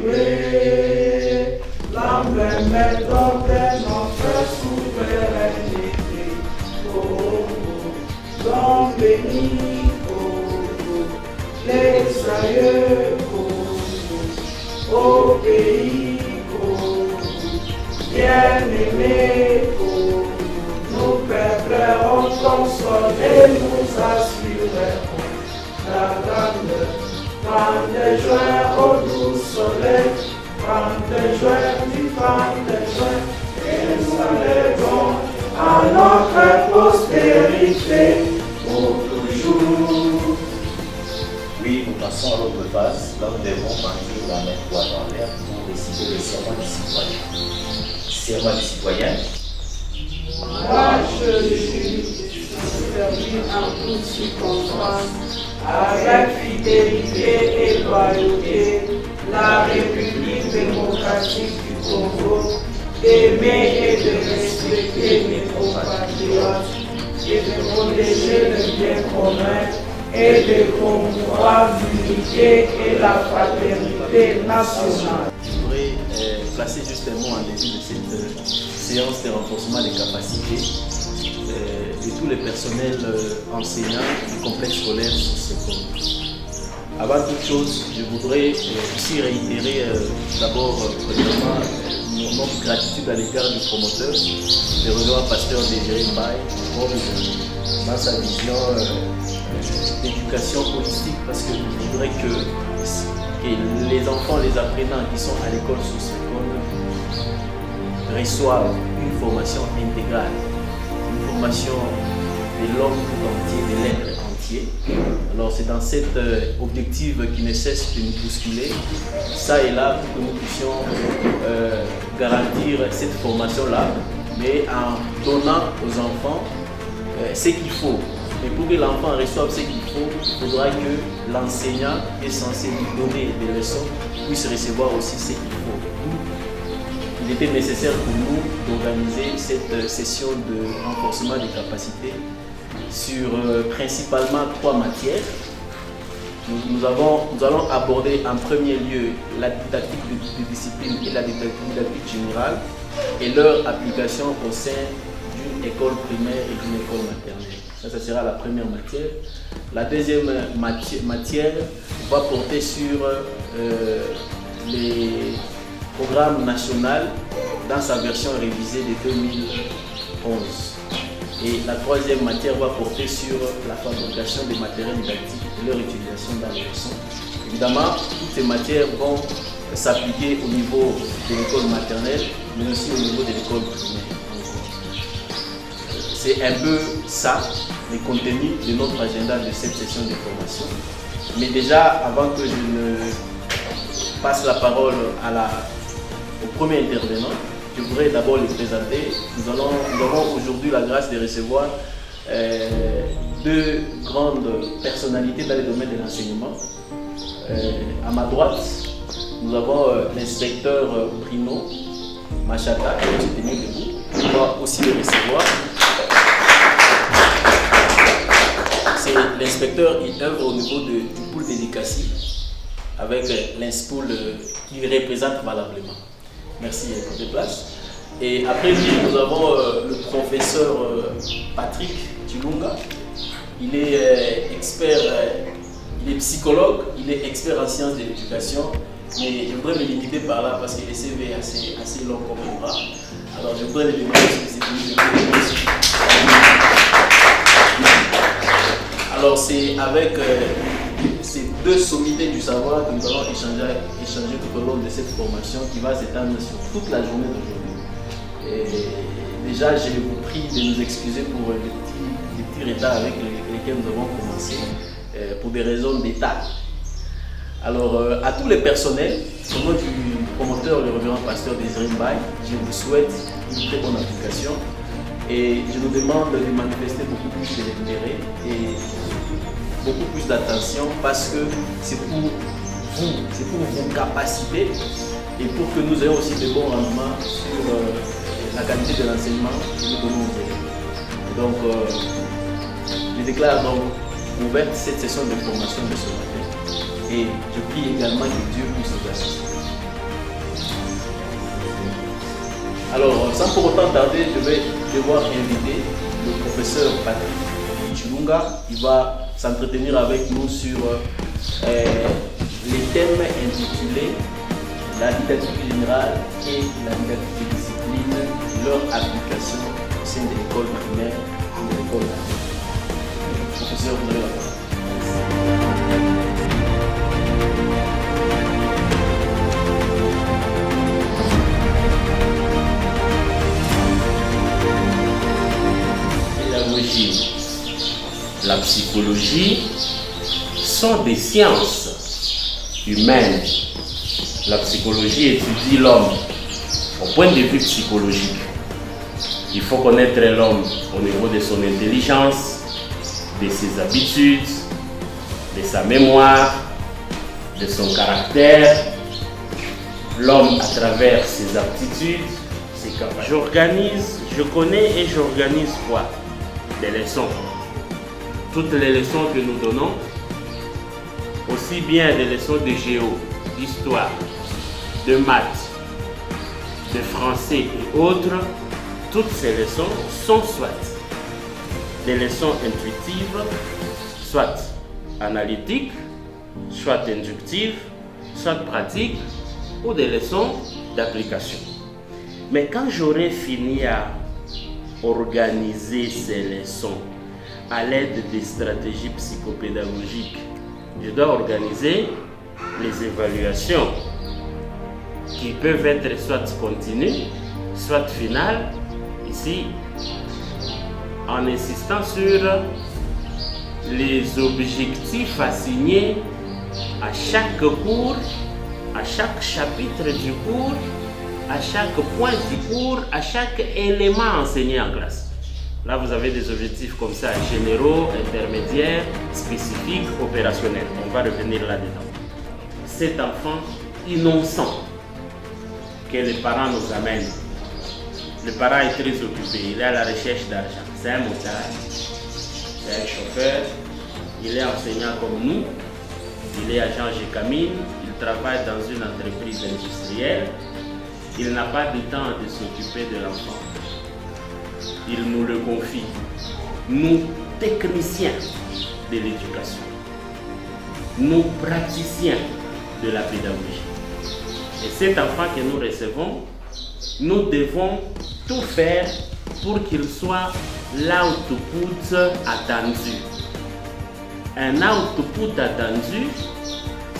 Saluer la méthode de notre souveraineté. Donc bénis les aïeux au pays bien-aimés. Nous préférons consoler, nous assurerons la grandeur. Prends des joies au doux soleil, prends des joies du pain des joies, et nous allons à notre postérité pour toujours. Oui, nous passons à l'autre phase, là nous devons maintenir la main droite en l'air pour réciter le serment du citoyen. Serment du citoyen. Moi, je jure servir en toute circonstance, avec fidélité et loyauté, la République démocratique du Congo, d'aimer et de respecter mes compatriotes, et de protéger le bien commun et de promouvoir l'unité et la fraternité nationale. Je voudrais placer juste un mot en début de cette séance de renforcement des capacités de tous les personnels enseignants du complexe scolaire socio-économique. Avant toute chose, je voudrais aussi réitérer d'abord premièrement notre gratitude à l'égard du promoteur, le reverend pasteur Désiré Mbaye, dans sa vision d'éducation holistique, parce que je voudrais que les enfants, les apprenants qui sont à l'école socio-économique reçoivent une formation intégrale, une formation de l'homme tout entier, de l'être entier. Alors c'est dans cet objectif qui ne cesse de nous bousculer, ça et là, pour que nous puissions garantir cette formation-là, mais en donnant aux enfants ce qu'il faut. Mais pour que l'enfant reçoive ce qu'il faut, il faudra que l'enseignant est censé lui donner des leçons, puisse recevoir aussi ce qu'il faut. Il était nécessaire pour nous d'organiser cette session de renforcement des capacités sur principalement 3 matières. Nous allons aborder en premier lieu la didactique de discipline et la didactique générale et leur application au sein d'une école primaire et d'une école maternelle. Ça sera la première matière. La deuxième matière va porter sur les programmes nationaux dans sa version révisée de 2011. Et la troisième matière va porter sur la fabrication des matériels didactiques et leur utilisation dans les leçons. Évidemment, toutes ces matières vont s'appliquer au niveau de l'école maternelle, mais aussi au niveau de l'école primaire. C'est un peu ça, les contenus de notre agenda de cette session de formation. Mais déjà, avant que je ne passe la parole au premier intervenant, je voudrais d'abord les présenter. Nous avons aujourd'hui la grâce de recevoir 2 grandes personnalités dans le domaine de l'enseignement. À ma droite, nous avons l'inspecteur Bruno Machata, qui est tenu debout. On va aussi le recevoir. C'est l'inspecteur, il œuvre au niveau du pôle d'éducation avec l'INSPOL qui représente valablement. Merci pour des places. Et après lui, nous avons le professeur Patrick Chilunga. Il est expert, il est psychologue, il est expert en sciences de l'éducation, mais je voudrais me limiter par là parce que le CV est assez long comme un bras. Alors je voudrais le demander ce que c'est pour Alors c'est avec ces deux sommités du savoir que nous allons échanger tout au long de cette formation qui va s'étendre sur toute la journée d'aujourd'hui. Déjà, je vous prie de nous excuser pour les petits retards avec lesquels nous avons commencé pour des raisons d'État. Alors, à tous les personnels, au nom du promoteur, le révérend pasteur Désiré Mbaye, je vous souhaite une très bonne application et je vous demande de manifester beaucoup plus d'intérêt et beaucoup plus d'attention parce que c'est pour vous, c'est pour vos capacités et pour que nous ayons aussi de bons rendements sur la qualité de l'enseignement que nous donnons aux élèves. Donc, je déclare donc ouverte cette session de formation de ce matin et je prie également que Dieu puisse nous assister. Alors, sans pour autant tarder, je vais devoir inviter le professeur Patrick Chilunga. Il va s'entretenir avec nous sur les thèmes intitulés la didactique générale et la didactique de discipline, leur application au sein de l'école primaire ou de l'école maternelle. Professeur, vous avez la parole. Pédagogie, la psychologie sont des sciences humaines. La psychologie étudie l'homme au point de vue psychologique. Il faut connaître l'homme au niveau de son intelligence, de ses habitudes, de sa mémoire, de son caractère, l'homme à travers ses aptitudes, ses capacités. Je connais et j'organise quoi? Des leçons. Toutes les leçons que nous donnons, aussi bien des leçons de géo, d'histoire, de maths, de français et autres, toutes ces leçons sont soit des leçons intuitives, soit analytiques, soit inductives, soit pratiques ou des leçons d'application. Mais quand j'aurai fini à organiser ces leçons à l'aide des stratégies psychopédagogiques, je dois organiser les évaluations qui peuvent être soit continues, soit finales, ici en insistant sur les objectifs assignés à chaque cours, à chaque chapitre du cours, à chaque point du cours, à chaque élément enseigné en classe. Là, vous avez des objectifs comme ça, généraux, intermédiaires, spécifiques, opérationnels. On va revenir là-dedans. Cet enfant innocent que les parents nous amènent. Le parent est très occupé, il est à la recherche d'argent. C'est un motard, c'est un chauffeur, il est enseignant comme nous, il est agent Gécamine, il travaille dans une entreprise industrielle, il n'a pas de temps de s'occuper de l'enfant. Il nous le confie, nous techniciens de l'éducation, nous praticiens de la pédagogie. Et cet enfant que nous recevons, nous devons tout faire pour qu'il soit l'output attendu. Un output attendu,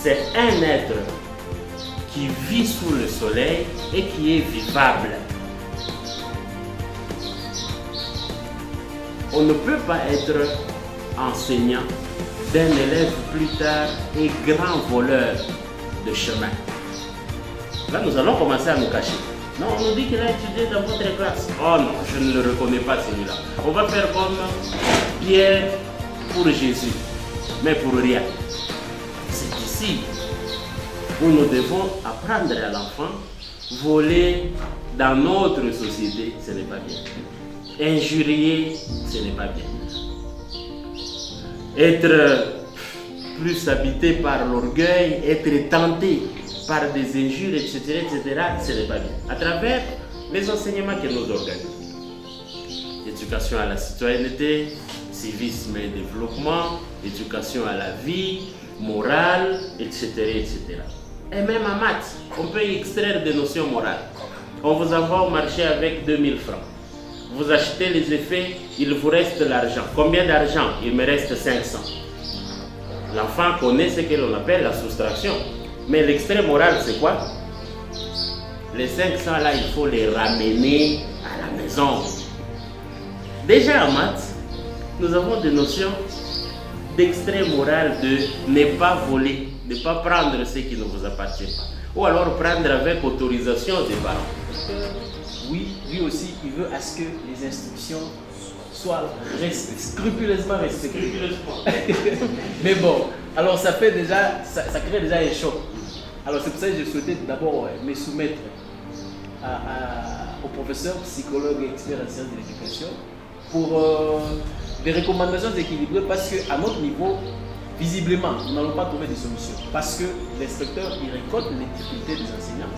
c'est un être qui vit sous le soleil et qui est vivable. On ne peut pas être enseignant d'un élève plus tard et grand voleur de chemin. Là, nous allons commencer à nous cacher. Non, on nous dit qu'il a étudié dans votre classe. Oh non, je ne le reconnais pas celui-là. On va faire comme Pierre pour Jésus, mais pour rien. C'est ici où nous devons apprendre à l'enfant. Voler dans notre société, ce n'est pas bien. Injurier, ce n'est pas bien. Être plus habité par l'orgueil, être tenté par des injures, etc., ce n'est pas bien. À travers les enseignements que nous organisons. Éducation à la citoyenneté, civisme et développement, éducation à la vie, morale, etc., etc. Et même en maths, on peut extraire des notions morales. On vous envoie au marché avec 2000 francs. Vous achetez les effets, il vous reste l'argent. Combien d'argent? Il me reste 500. L'enfant connaît ce que l'on appelle la soustraction. Mais l'extrait moral, c'est quoi? Les 500 là, il faut les ramener à la maison. Déjà en maths, nous avons des notions d'extrait moral de ne pas voler, ne pas prendre ce qui ne vous appartient pas. Ou alors prendre avec autorisation des parents. Oui, lui aussi, il veut à ce que les instructions soient scrupuleusement respectées. Mais bon, alors ça fait déjà, ça crée déjà un choc. Alors c'est pour ça que je souhaitais d'abord me soumettre au professeur, psychologue et expert en sciences de l'éducation pour des recommandations équilibrées parce qu'à notre niveau, visiblement, nous n'allons pas trouver des solutions parce que l'inspecteur, il récolte les difficultés des enseignants.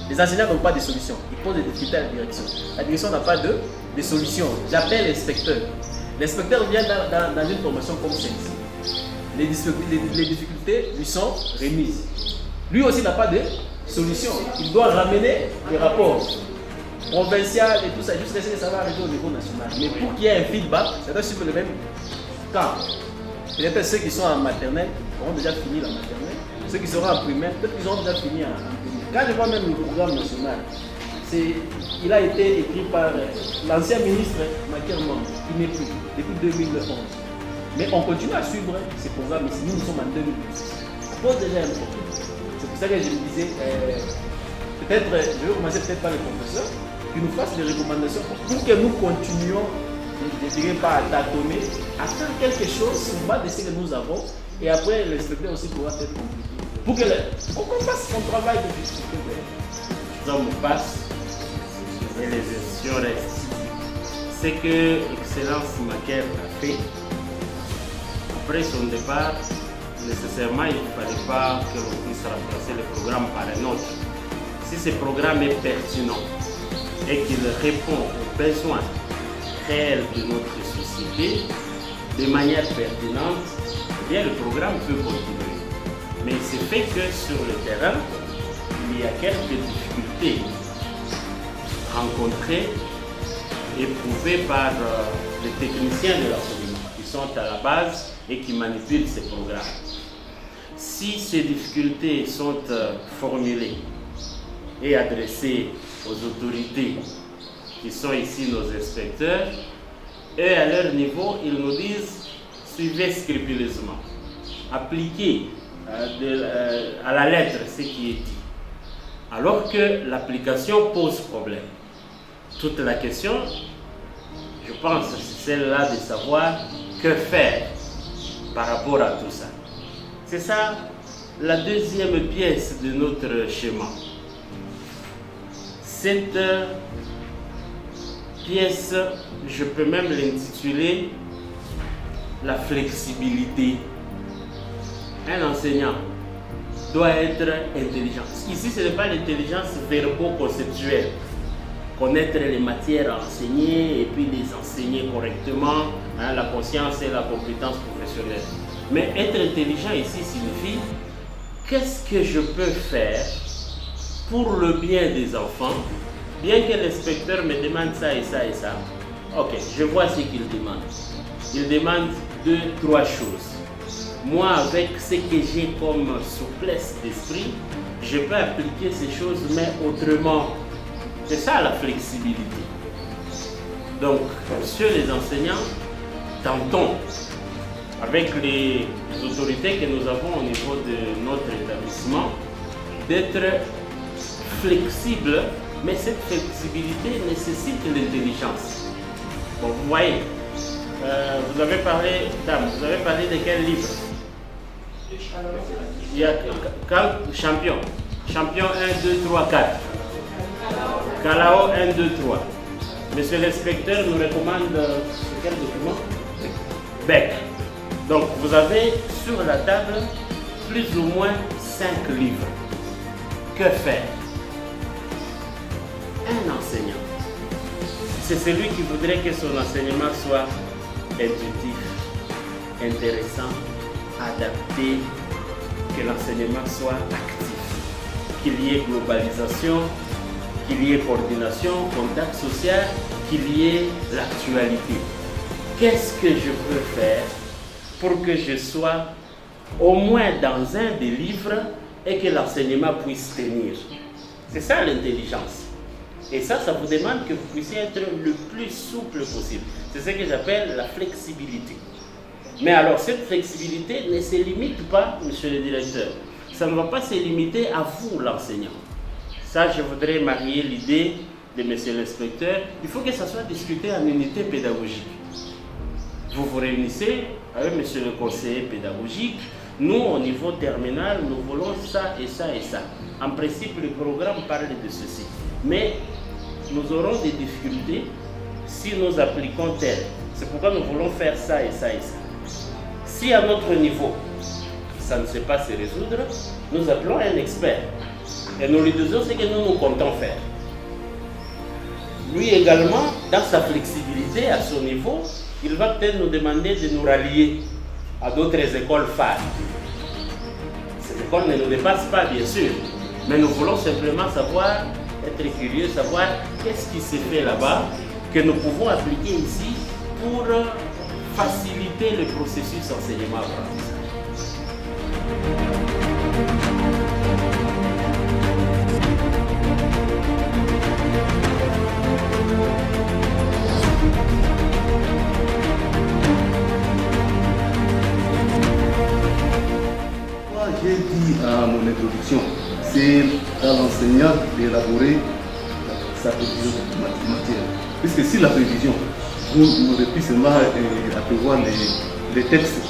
Les enseignants n'ont pas de solutions, ils posent des difficultés à la direction. La direction n'a pas de solutions. J'appelle l'inspecteur. L'inspecteur vient dans une formation comme celle-ci. Les difficultés lui sont remises. Lui aussi n'a pas de solution. Il doit ramener les rapports provinciaux et tout ça jusqu'à ce que ça va arriver au niveau national. Mais pour qu'il y ait un feedback, ça doit suivre le même temps. Peut-être ceux qui sont en maternelle auront déjà fini la maternelle. Ceux qui seront en primaire, peut-être qu'ils auront déjà fini en primaire. Quand je vois même le programme national, il a été écrit par l'ancien ministre Makerman, qui n'est plus depuis 2011. Mais on continue à suivre ces programmes ici. Nous sommes en 2012. Ça pose déjà un problème. C'est pour ça que je me disais, peut-être, je vais commencer peut-être par le professeur, qui nous fasse des recommandations pour que nous continuions, je ne dirais pas à tâtonner, à faire quelque chose sur base de ce que nous avons, et après l'inspecteur aussi pourra être compliqué. Pour qu'on fasse son travail de justifier. Les hommes passent et les institutions restent. Ce que Excellence Maker a fait, après son départ, nécessairement il ne fallait pas que l'on puisse remplacer le programme par un autre. Si ce programme est pertinent et qu'il répond aux besoins réels de notre société de manière pertinente, eh bien le programme peut continuer. Mais c'est fait que sur le terrain, il y a quelques difficultés rencontrées, éprouvées par les techniciens de l'enseignement qui sont à la base et qui manipulent ces programmes. Si ces difficultés sont formulées et adressées aux autorités qui sont ici nos inspecteurs, eux à leur niveau, ils nous disent suivez scrupuleusement, appliquez à la lettre ce qui est dit. Alors que l'application pose problème. Toute la question, je pense, c'est celle-là de savoir que faire par rapport à tout ça. C'est ça la deuxième pièce de notre schéma. Cette pièce, je peux même l'intituler la flexibilité. Un enseignant doit être intelligent. Ici, ce n'est pas l'intelligence verbo-conceptuelle. Connaître les matières à enseigner et puis les enseigner correctement, la conscience et la compétence professionnelle. Mais être intelligent ici signifie qu'est-ce que je peux faire pour le bien des enfants, bien que l'inspecteur me demande ça et ça et ça. Ok, je vois ce qu'il demande. Il demande 2-3 choses. Moi, avec ce que j'ai comme souplesse d'esprit, je peux appliquer ces choses, mais autrement. C'est ça la flexibilité. Donc, messieurs les enseignants, tentons, avec les autorités que nous avons au niveau de notre établissement, d'être flexibles, mais cette flexibilité nécessite l'intelligence. Bon, vous voyez, vous avez parlé, dame, vous avez parlé de quel livre? Il y a champion. Champion 1, 2, 3, 4. Calao 1, 2, 3. Monsieur l'inspecteur nous recommande quel document? Bec. Donc vous avez sur la table plus ou moins 5 livres. Que faire? Un enseignant, c'est celui qui voudrait que son enseignement soit intuitif, intéressant, adapté que l'enseignement soit actif, qu'il y ait globalisation, qu'il y ait coordination, contact social, qu'il y ait l'actualité. Qu'est-ce que je peux faire pour que je sois au moins dans un des livres et que l'enseignement puisse tenir? C'est ça l'intelligence. Et ça vous demande que vous puissiez être le plus souple possible. C'est ce que j'appelle la flexibilité. Mais alors, cette flexibilité ne se limite pas, monsieur le directeur. Ça ne va pas se limiter à vous, l'enseignant. Ça, je voudrais marier l'idée de monsieur l'inspecteur. Il faut que ça soit discuté en unité pédagogique. Vous vous réunissez avec monsieur le conseiller pédagogique. Nous, au niveau terminal, nous voulons ça et ça et ça. En principe, le programme parle de ceci. Mais nous aurons des difficultés si nous appliquons tel. C'est pourquoi nous voulons faire ça et ça et ça. Si à notre niveau, ça ne sait pas se résoudre, nous appelons un expert. Et nous lui disons ce que nous comptons faire. Lui également, dans sa flexibilité, à son niveau, il va peut-être nous demander de nous rallier à d'autres écoles phares. Ces écoles ne nous dépassent pas, bien sûr, mais nous voulons simplement savoir, être curieux, savoir qu'est-ce qui s'est fait là-bas, que nous pouvons appliquer ici pour faciliter le processus enseignement-apprentissage. J'ai dit à mon introduction, c'est à l'enseignant d'élaborer sa prévision matière. Puisque si la prévision, vous n'aurez plus seulement à prévoir les textes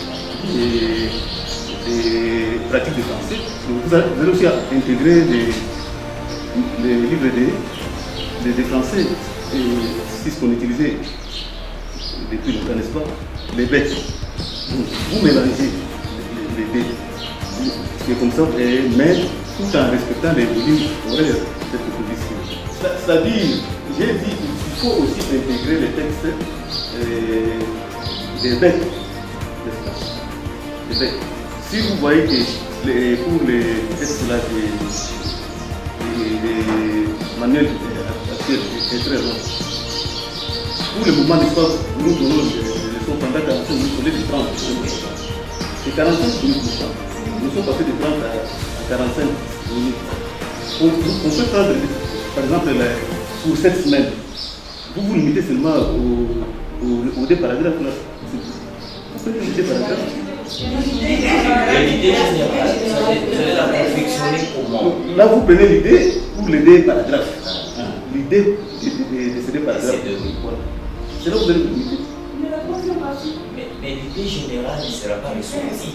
et les pratiques de français, vous allez aussi intégrer les livres de français, et c'est ce qu'on utilisait depuis longtemps, n'est-ce pas? Les bêtes. Vous mélangez les bêtes. C'est comme ça, mais tout en respectant les volumes horaires de cette proposition. C'est-à-dire, j'ai dit qu'il faut aussi intégrer les textes des bêtes. Des bêtes. Si vous voyez que pour les textes là, des manuels actuels, c'est très long. Pour le moment, n'est-ce pas, nous donnons les leçons pendant 45 minutes au lieu de 30. C'est 45 minutes pour ça. Nous sommes passés de 30 à 45 minutes. On peut prendre, par exemple, pour cette semaine, vous vous limitez seulement aux deux paragraphes là. Vous pouvez limiter paragraphes. L'idée générale, vous allez la perfectionner comment? Là, vous prenez l'idée pour les deux paragraphes. L'idée de ces deux paragraphes. C'est là que vous allez limiter. Mais l'idée générale ne sera pas ressortie.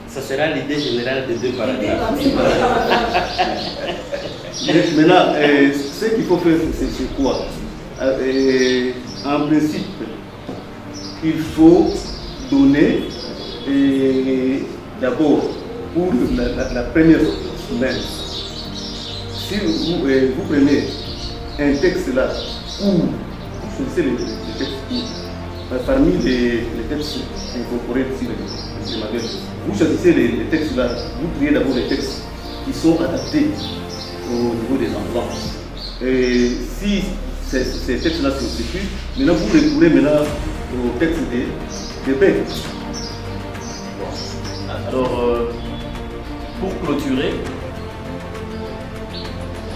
Ça sera l'idée générale des deux paragraphes. Maintenant, ce qu'il faut faire, c'est quoi? En principe, il faut donner d'abord pour la première semaine. Si vous prenez un texte là, où vous choisissez les textes parmi les textes incorporés sur les manuels, vous choisissez les textes là, vous créez d'abord les textes qui sont adaptés au niveau des enfants. Et si ces textes-là se suffisent, maintenant vous recourez maintenant au texte des bêtes. Alors, pour clôturer,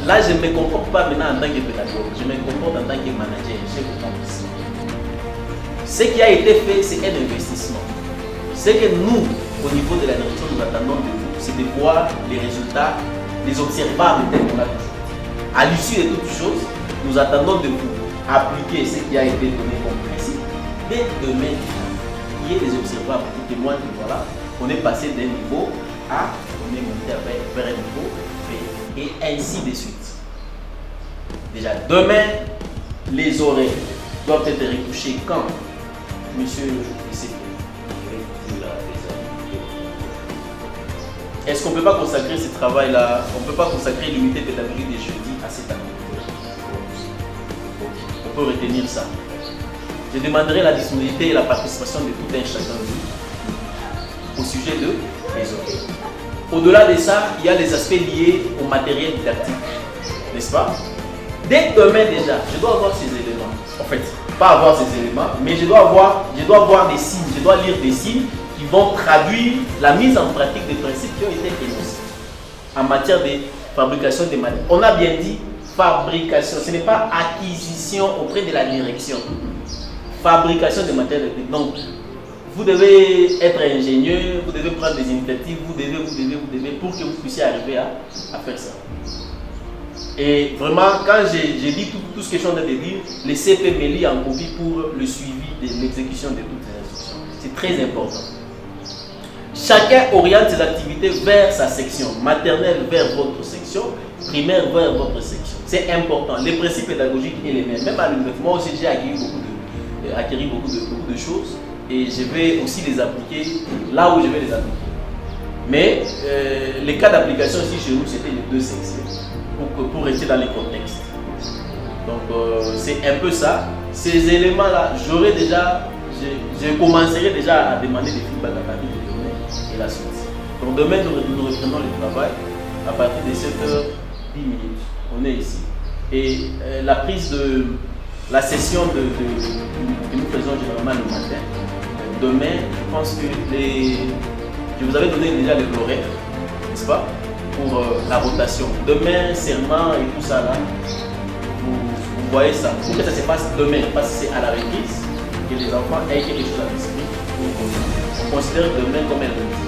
là je ne me comporte pas maintenant en tant que pédagogue, je me comporte en tant que manager, chef de campus. Ce qui a été fait, c'est un investissement. Ce que nous, au niveau de la direction, nous attendons de vous, c'est de voir les résultats, les observables tels qu'on a toujours. À l'issue de toutes choses, nous attendons de vous appliquer ce qui a été donné comme principe. Dès demain, il y ait des observables qui témoignent que voilà, on est passé d'un niveau A, on est monté vers un niveau B, et ainsi de suite. Déjà, demain, les oreilles doivent être retouchées quand, monsieur le CP? Est-ce qu'on ne peut pas consacrer ce travail-là, on ne peut pas consacrer l'unité pédagogique des jeudis à cette année? On peut retenir ça. Je demanderai la disponibilité et la participation de tout un chacun de nous au sujet de les oreilles. Au-delà de ça, il y a les aspects liés au matériel didactique, n'est-ce pas? Dès demain déjà, je dois avoir ces éléments. En fait, pas avoir ces éléments, mais je dois voir des signes, je dois lire des signes qui vont traduire la mise en pratique des principes qui ont été énoncés en matière de fabrication des matériaux. On a bien dit fabrication, ce n'est pas acquisition auprès de la direction. Fabrication des matériaux. Donc, vous devez être ingénieur, vous devez prendre des initiatives, vous devez pour que vous puissiez arriver à faire ça. Et vraiment, quand j'ai dit tout ce que je suis en train de dire, les CP me lient en copie pour le suivi de l'exécution de toutes ces instructions. C'est très important. Chacun oriente ses activités vers sa section, maternelle vers votre section, primaire vers votre section. C'est important. Les principes pédagogiques et les mêmes. Même à l'université, moi aussi j'ai acquis beaucoup de choses et je vais aussi les appliquer là où je vais les appliquer. Mais les cas d'application ici chez nous, c'était les deux sections pour rester dans les contextes. Donc c'est un peu ça. Ces éléments-là, je commencerai déjà à demander des feedbacks à partir de demain et la suite. Donc demain, nous reprenons le travail à partir de 7h10. On est ici. Et la prise de la session que nous faisons généralement le matin, demain, je pense que je vous avais donné déjà les horaires, n'est-ce pas, pour la rotation. Demain, serment et tout ça là, vous voyez ça. Pour que ça se passe demain, parce que c'est à la reprise, que les enfants aient quelque chose à l'esprit. On considère demain comme un lundi.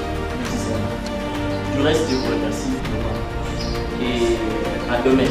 Du reste, je vous remercie et à demain.